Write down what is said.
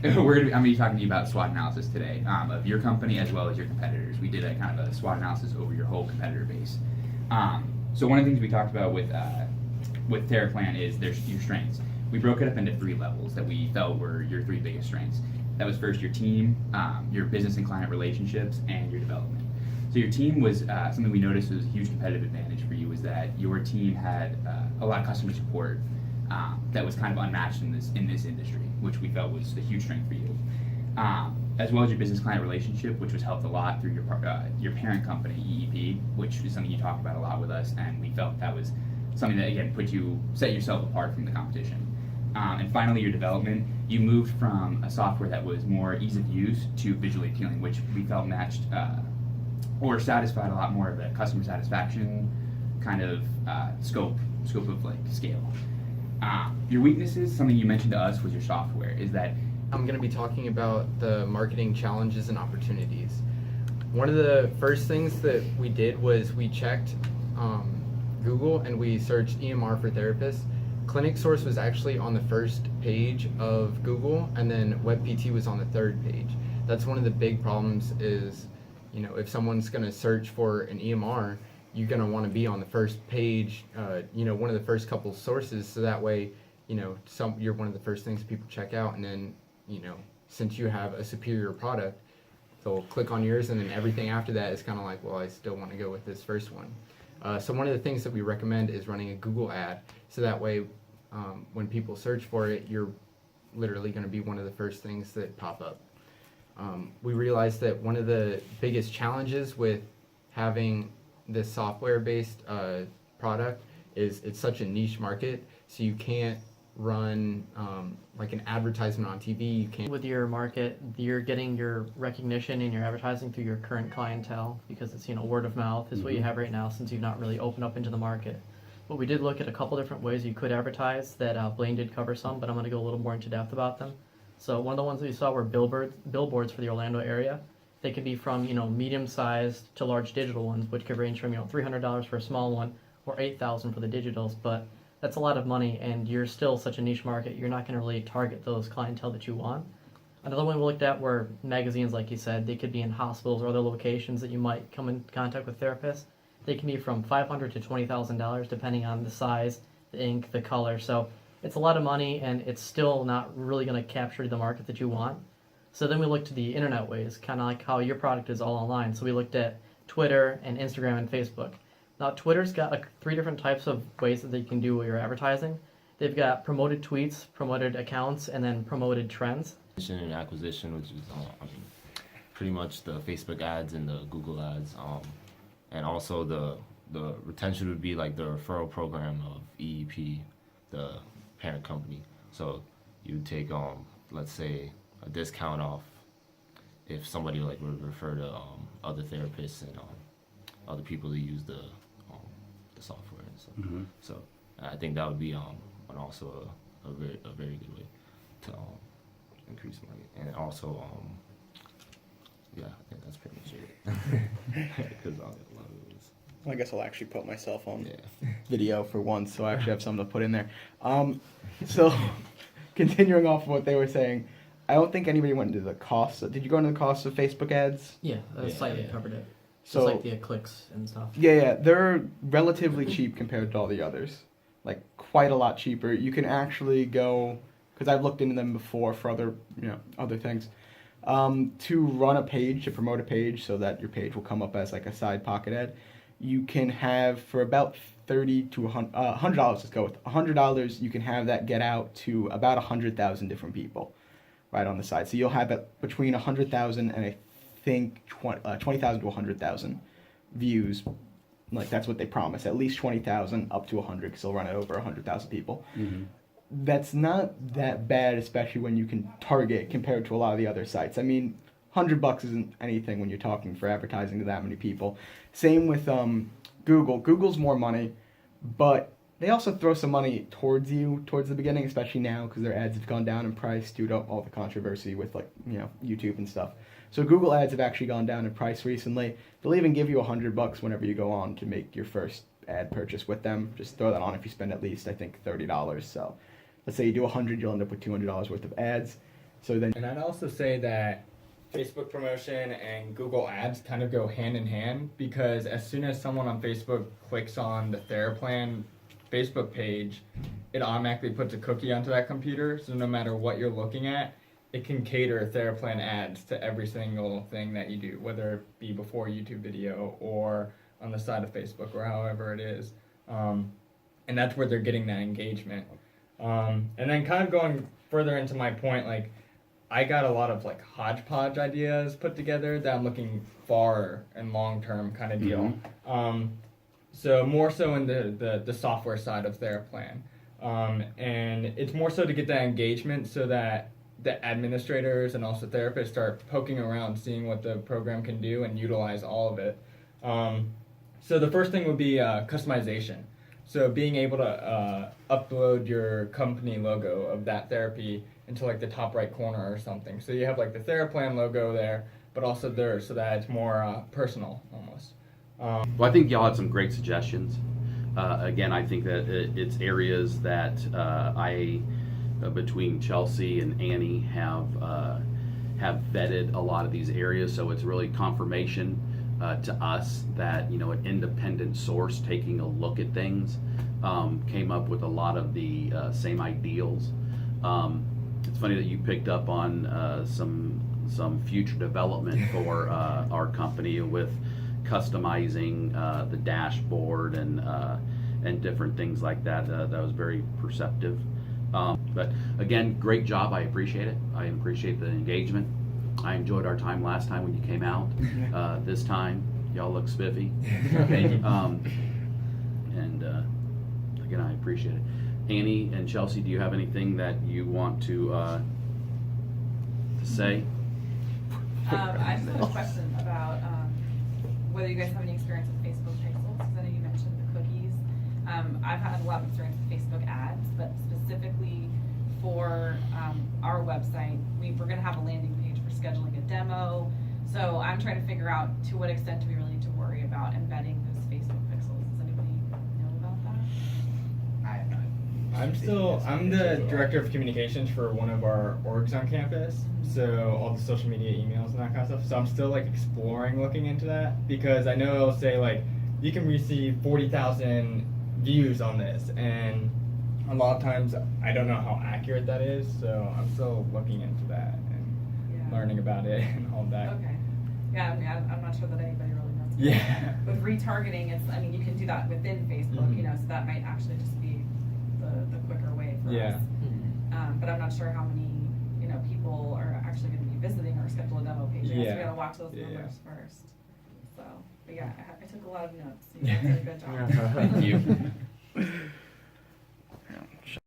I'm going to be talking to you about SWOT analysis today of your company as well as your competitors. We did a kind of a SWOT analysis over your whole competitor base. So one of the things we talked about with TerraPlan is your strengths. We broke it up into 3 levels that we felt were your 3 biggest strengths. That was first your team, your business and client relationships, and your development. So your team was something we noticed was a huge competitive advantage for you, was that your team had a lot of customer support that was kind of unmatched in this industry, which we felt was a huge strength for you. As well as your business client relationship, which was helped a lot through your parent company, EEP, which is something you talk about a lot with us, and we felt that was something that, again, set yourself apart from the competition. And finally, your development, you moved from a software that was more ease of use to visually appealing, which we felt matched or satisfied a lot more of the customer satisfaction kind of scope of like scale. Your weaknesses, something you mentioned to us, was your software. Is that I'm going to be talking about the marketing challenges and opportunities. One of the first things that we did was we checked Google and we searched EMR for therapists. Clinic Source was actually on the first page of Google, and then WebPT was on the 3rd page. That's one of the big problems is, if someone's going to search for an EMR, you're going to want to be on the first page, one of the first couple sources, so that way, you're one of the first things people check out, and then, since you have a superior product, they'll click on yours, and then everything after that is kind of like, well, I still want to go with this first one. So one of the things that we recommend is running a Google ad, so that way, when people search for it, you're literally going to be one of the first things that pop up. We realized that one of the biggest challenges with having this software-based product is it's such a niche market, so you can't run like an advertisement on TV. You can't. With your market, you're getting your recognition and your advertising through your current clientele, because it's word of mouth is what you have right now, since you've not really opened up into the market. But we did look at a couple different ways you could advertise that Blaine did cover some, but I'm going to go a little more into depth about them. So one of the ones that we saw were billboards for the Orlando area. They could be from medium-sized to large digital ones, which could range from $300 for a small one or $8,000 for the digitals. But that's a lot of money, and you're still such a niche market. You're not going to really target those clientele that you want. Another one we looked at were magazines, like you said. They could be in hospitals or other locations that you might come in contact with therapists. They can be from $500 to $20,000 depending on the size, the ink, the color. So it's a lot of money, and it's still not really going to capture the market that you want. So then we looked to the internet ways, kind of like how your product is all online. So we looked at Twitter and Instagram and Facebook. Now Twitter's got 3 different types of ways that they can do your advertising. They've got promoted tweets, promoted accounts, and then promoted trends. And acquisition, which is pretty much the Facebook ads and the Google ads, and also the retention would be like the referral program of EEP, the parent company. So you would take let's say a discount off if somebody would refer to other therapists and other people that use the software and stuff. Mm-hmm. So I think that would be also a very good way to increase money. And also I think that's pretty much it. Because a lot of it was. Well, I guess I'll actually put myself on video for once, so I actually have something to put in there. So, continuing off of what they were saying, I don't think anybody went into the cost. Did you go into the cost of Facebook ads? Yeah, slightly covered it. So, just like the clicks and stuff. Yeah, they're relatively cheap compared to all the others. Like, quite a lot cheaper. You can actually go, because I've looked into them before for other things. To run a page, to promote a page so that your page will come up as like a side pocket ad, you can have for about $30 to $100, let's go with $100, you can have that get out to about 100,000 different people right on the side. So you'll have it between 100,000 and I think 20,000 to 100,000 views. Like that's what they promise, at least 20,000 up to 100, because they'll run it over 100,000 people. Mm-hmm. That's not that bad, especially when you can target compared to a lot of the other sites. I mean, $100 isn't anything when you're talking for advertising to that many people. Same with Google. Google's more money, but they also throw some money towards you towards the beginning, especially now because their ads have gone down in price due to all the controversy with YouTube and stuff. So Google ads have actually gone down in price recently. They'll even give you $100 whenever you go on to make your first ad purchase with them. Just throw that on if you spend at least, I think, $30. So let's say you do 100, you'll end up with $200 worth of ads. So then And I'd also say that Facebook promotion and Google Ads kind of go hand in hand, because as soon as someone on Facebook clicks on the TheraPlan Facebook page, it automatically puts a cookie onto that computer. So no matter what you're looking at, it can cater TheraPlan ads to every single thing that you do, whether it be before a YouTube video or on the side of Facebook or however it is. And that's where they're getting that engagement. And then kind of going further into my point, like, I got a lot of like hodgepodge ideas put together that I'm looking far and long term kind of deal. So more so in the software side of TheraPlan. And it's more so to get that engagement so that the administrators and also therapists start poking around, seeing what the program can do and utilize all of it. So the first thing would be customization. So being able to upload your company logo of that therapy into like the top right corner or something. So you have like the TheraPlan logo there, but also theirs, so that it's more personal almost. Well, I think y'all had some great suggestions. Again, I think that it's areas that between Chelsea and Annie have vetted a lot of these areas, so it's really confirmation to us that, you know, an independent source taking a look at things came up with a lot of the same ideals. It's funny that you picked up on some future development for our company with customizing the dashboard and different things like that. That was very perceptive. But again, great job. I appreciate it. I appreciate the engagement. I enjoyed our time last time when you came out. This time, y'all look spiffy. Thank you. And again, I appreciate it. Annie and Chelsea, do you have anything that you want to say? I just have a question about whether you guys have any experience with Facebook pixels, because I know you mentioned the cookies. I've had a lot of experience with Facebook ads, but specifically for our website, we're going to have a landing page for scheduling a demo. So I'm trying to figure out to what extent do we really need to worry about embedding those Facebook pixels. Does anybody know about that? I have not. I'm the director of communications for one of our orgs on campus, so all the social media emails and that kind of stuff. So I'm still like exploring looking into that, because I know it'll say like you can receive 40,000 views on this, and a lot of times I don't know how accurate that is, so I'm still looking into that and learning about it and all that. Okay. Yeah, I mean, I'm not sure that anybody really knows. Yeah. With retargeting, I mean, you can do that within Facebook, you know, so that might actually just be the quicker way for us. But I'm not sure how many, you know, people are actually going to be visiting our schedule a demo page. So we got to watch those numbers first. So, but yeah, I took a lot of notes. You guys did a good job. Thank you.